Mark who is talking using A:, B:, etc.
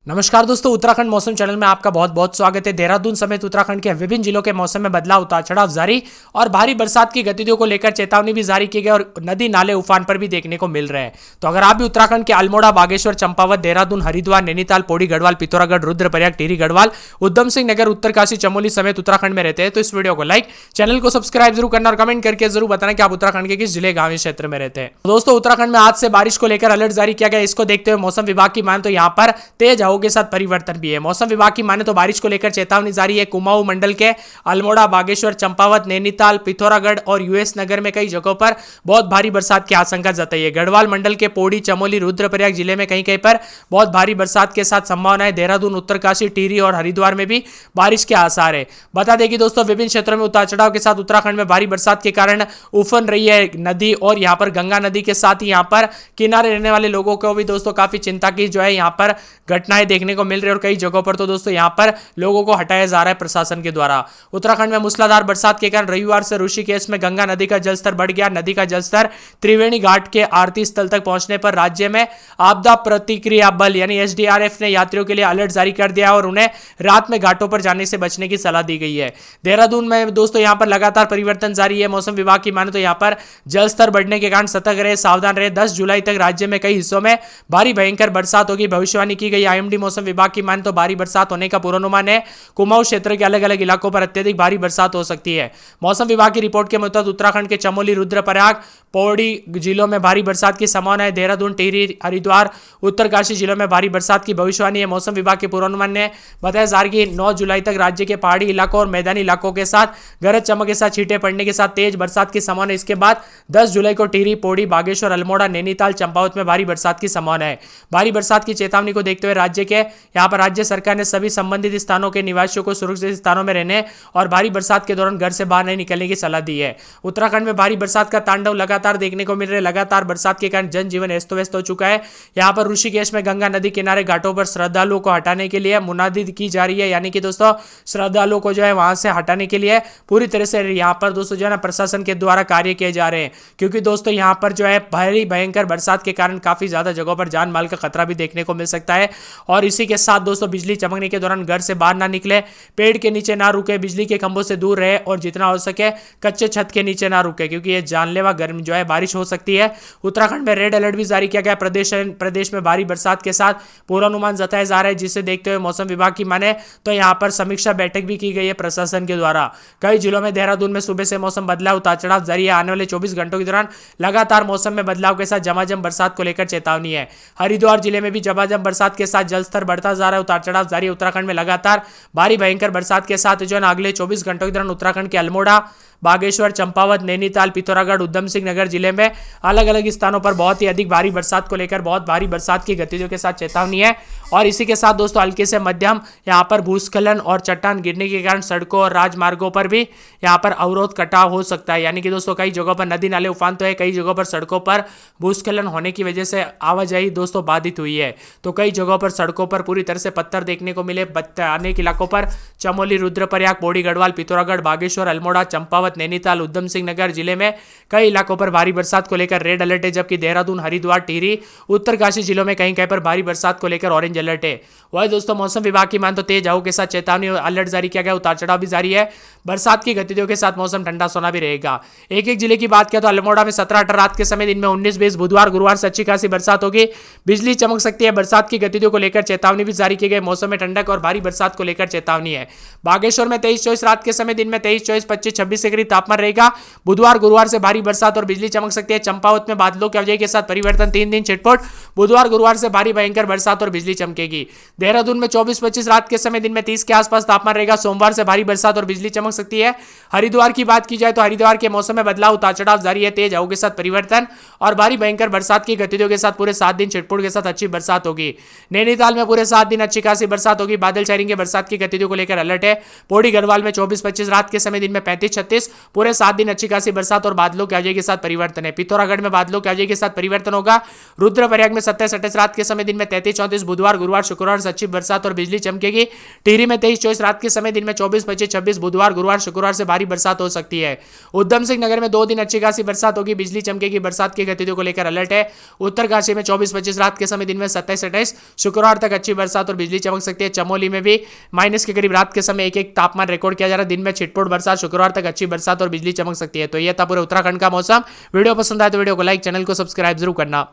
A: नमस्कार दोस्तों, उत्तराखंड मौसम चैनल में आपका बहुत बहुत स्वागत है। देहरादून समेत उत्तराखंड के विभिन्न जिलों के मौसम में बदलाव, उतार चढ़ाव जारी और भारी बरसात की गतिविधियों को लेकर चेतावनी भी जारी की गई और नदी नाले उफान पर भी देखने को मिल रहे हैं। तो अगर आप भी उत्तराखंड के अल्मोड़ा, बागेश्वर, चंपावत, देहरादून, हरिद्वार, नैनीताल, पौड़ी गढ़वाल, पिथौरागढ़, रुद्रप्रयाग, टिहरी गढ़वाल, उधम सिंह नगर, उत्तरकाशी, चमोली समेत उत्तराखंड में रहते हैं तो इस वीडियो को लाइक, चैनल को सब्सक्राइब जरूर करना और कमेंट करके जरूर बताना कि आप उत्तराखंड के किस जिले, गांव या क्षेत्र में रहते हैं। दोस्तों, उत्तराखंड में आज से बारिश को लेकर अलर्ट जारी किया गया। इसको देखते हुए मौसम विभाग की माने तो यहाँ पर तेज हवाओं के साथ परिवर्तन भी है। मौसम विभाग की माने तो बारिश को लेकर चेतावनी जारी है। कुमाऊं मंडल के अल्मोड़ा, बागेश्वर, चंपावत, नैनीताल, पिथौरागढ़ और यूएस नगर में कई जगहों पर बहुत भारी बरसात की आशंका जताई है। गढ़वाल मंडल के पौड़ी, चमोली, रुद्रप्रयाग जिले में कहीं कहीं पर बहुत भारी बरसात के साथ संभावना है। देहरादून, उत्तरकाशी, टिहरी और हरिद्वार में भी बारिश के आसार है। बता दें कि दोस्तों, विभिन्न क्षेत्रों में उतार चढ़ाव के साथ उत्तराखंड में भारी बरसात के कारण उफन रही है नदी और यहाँ पर गंगा नदी के साथ ही यहाँ पर किनारे रहने वाले लोगों को भी दोस्तों काफी चिंता की जो है यहाँ पर घटनाएं देखने को मिल रही है और कई जगहों पर तो दोस्तों यहां पर लोगों को हटाया जा रहा है प्रशासन के द्वारा। उत्तराखंड में मूसलाधार बरसात के कारण रविवार से ऋषिकेश में गंगा नदी का जलस्तर बढ़ गया। नदी का जलस्तर त्रिवेणी घाट के आरती स्थल तक पहुंचने पर राज्य में आपदा प्रतिक्रिया बल यानी एसडीआरएफ ने यात्रियों के लिए अलर्ट जारी कर दिया और उन्हें रात में घाटों पर जाने से बचने की सलाह दी गई है। देहरादून में दोस्तों यहां पर लगातार परिवर्तन जारी है। मौसम विभाग की माने तो यहां पर जलस्तर बढ़ने के कारण सतर्क रहे, सावधान रहे। 10 जुलाई तक राज्य में कई हिस्सों में भारी भयंकर बरसात होगी, भविष्यवाणी की गई। आईएमडी मौसम विभाग की माने तो भारी बरसात होने का पूर्वानुमान है। कुमाऊं क्षेत्र के अलग अलग इलाकों पर अत्यधिक भारी बरसात हो सकती है। मौसम विभाग की रिपोर्ट के मुताबिक उत्तराखंड के चमोली, रुद्रप्रयाग, पौड़ी जिलों में भारी बरसात की संभावना है। देहरादून, टिहरी, हरिद्वार, उत्तरकाशी जिलों में भारी बरसात की भविष्यवाणी है। मौसम विभाग के पूर्वानुमान ने बताया जा रहा है कि 9 जुलाई तक राज्य के पहाड़ी इलाकों और मैदानी इलाकों के साथ गरज चमक के साथ छींटे पड़ने के साथ तेज बरसात की संभावना है। इसके बाद 10 जुलाई को टिहरी, पौड़ी, बागेश्वर, अल्मोड़ा, नैनीताल, चंपावत में भारी बरसात की संभावना है। भारी बरसात की चेतावनी को देखते हुए राज्य सरकार ने सभी संबंधित स्थानों के निवासियों को सुरक्षित स्थानों में रहने और भारी बरसात के दौरान घर से बाहर नहीं निकलने की सलाह दी है। उत्तराखंड में भारी बरसात का तांडव लगातार देखने को मिल रहा है। लगातार बरसात के कारण जनजीवन अस्त व्यस्त हो चुका है। यहाँ पर ऋषिकेश में गंगा नदी किनारे घाटों पर श्रद्धालुओं को हटाने के लिए मुनादी की जा रही है, यानी कि दोस्तों श्रद्धालुओं को जो है वहां से हटाने के लिए पूरी तरह से यहाँ पर दोस्तों जो है ना प्रशासन के द्वारा कार्य किए जा रहे हैं, क्योंकि दोस्तों यहाँ पर जो है भारी भयंकर बरसात के कारण काफी ज्यादा जगहों पर जान माल का खतरा भी देखने को मिल सकता है। और इसी के साथ दोस्तों बिजली चमकने के दौरान घर से बाहर ना निकले, पेड़ के नीचे ना रुके, बिजली के खंभों से दूर रहे और जितना हो सके कच्चे छत के नीचे ना रुके, क्योंकि ये जानलेवा गर्म जो है बारिश हो सकती है। उत्तराखंड में रेड अलर्ट भी जारी किया गया। प्रदेश में भारी बरसात के साथ पूर्वानुमान जताया जा रहा है, जिसे देखते हुए मौसम विभाग की माने तो यहां पर समीक्षा बैठक भी की गई है प्रशासन के द्वारा। कई जिलों में देहरादून में सुबह से मौसम बदलाव, उतार चढ़ाव जारी है। आने वाले 24 घंटों के दौरान लगातार मौसम में बदलाव के साथ झमाझम बरसात को लेकर चेतावनी है। हरिद्वार जिले में भी झमाझम बरसात के साथ जलस्तर बढ़ता जा रहा है, उतार चढ़ाव जारी है। उत्तराखंड में लगातार भारी भयंकर बरसात के साथ जो है अगले 24 घंटों के दौरान उत्तराखंड के अल्मोड़ा, बागेश्वर, चंपावत, नैनीताल, पिथौरागढ़, उधम सिंह नगर जिले में अलग अलग स्थानों पर बहुत ही अधिक भारी बरसात को लेकर बहुत भारी बरसात की गतिविधियों के साथ चेतावनी है। और इसी के साथ दोस्तों हल्के से मध्यम यहां पर भूस्खलन और चट्टान गिरने के कारण सड़कों और राजमार्गों पर भी यहां पर अवरोध कटाव हो सकता है, यानी कि दोस्तों कई जगहों पर नदी नाले उफान तो है, कई जगहों पर सड़कों पर भूस्खलन होने की वजह से आवाजाही दोस्तों बाधित हुई है। तो कई जगहों पर सड़कों पर पूरी तरह से पत्थर देखने को मिले। अनेक इलाकों पर चमोली, रुद्रप्रयाग, पौड़ी गढ़वाल, पिथौरागढ़, बागेश्वर, अल्मोड़ा, चंपावत, नैनीताल, उधम सिंह नगर जिले में कई इलाकों पर भारी बरसात को लेकर रेड अलर्ट है, जबकि देहरादून, हरिद्वार, टिहरी, उत्तरकाशी जिलों में कहीं कहीं पर भारी बरसात को लेकर ऑरेंज अलर्ट है। वही दोस्तों मौसम विभाग की मान तो तेज हवाओं के साथ चेतावनी अलर्ट जारी किया गया, उतार चढ़ाव भी जारी है। बरसात की गतिविधियों के साथ मौसम ठंडा सोना भी रहेगा। एक एक जिले की बात किया तो अल्मोड़ा में 17-18 रात के समय, दिन में 19-20, बुधवार गुरुवार से अच्छी खासी बरसात होगी, बिजली चमक सकती है। बरसात की गतिविधियों को लेकर चेतावनी भी जारी की गई। मौसम में ठंडक और भारी बरसात को लेकर चेतावनी है। बागेश्वर में 23-24 रात के समय, दिन में 23-24, 25-26 के करीब तापमान रहेगा। बुधवार गुरुवार से भारी बरसात और बिजली चमक सकती है। चंपावत में बादलों की आवाजाही के साथ परिवर्तन, 3 दिन छिटपुट, बुधवार गुरुवार से भारी भयंकर बरसात और बिजली चमकेगी। देहरादून में 24-25 रात के समय, दिन में 30 के आसपास तापमान रहेगा। सोमवार से भारी बरसात और बिजली चमक सकती है। हरिद्वार की बात की जाए तो हरिद्वार के मौसम में बदलाव, उतार चढ़ाव जारी है। तेज हवाओं के साथ परिवर्तन और भारी भयंकर बरसात की गतिविधियों के साथ पूरे 7 दिन छिटपुट के साथ अच्छी बरसात होगी। नैनीताल में पूरे 7 दिन अच्छी खासी बरसात होगी। बादल छाएंगे, बरसात की गतिविधियों को लेकर अलर्ट है। पौड़ी गढ़वाल में 24-25 रात के समय, दिन में 35-36, पूरे 7 दिन अच्छी खासी बरसात और बादलों की आवाजाही के साथ परिवर्तन है। पिथौरागढ़ में बादलों की आवाजाही के साथ परिवर्तन होगा। रुद्रप्रयाग में 27-28 रात के समय, दिन में 33-34, बुधवार गुरुवार शुक्रवार से अच्छी बरसात और बिजली चमकेगी। टिहरी में 23-24 रात के समय, दिन में 24-25-26, बुधवार गुरुवार शुक्रवार से भारी बरसात हो सकती है। उधम सिंह नगर में 2 दिन अच्छी खासी बरसात होगी, बिजली चमकेगी। बरसात की गतिविधियों को लेकर अलर्ट है। उत्तरकाशी में 24-25 रात के समय, दिन में 27-28, शुक्रवार शुक्रवार तक अच्छी बरसात और बिजली चमक सकती है। चमोली में भी माइनस के करीब रात के समय एक तापमान रिकॉर्ड किया जा रहा है। दिन में छिटपुट बरसात, शुक्रवार तक अच्छी बरसात और बिजली चमक सकती है। तो यह था पूरे उत्तराखंड का मौसम। वीडियो पसंद आए तो वीडियो को लाइक, चैनल को सब्सक्राइब जरूर करना।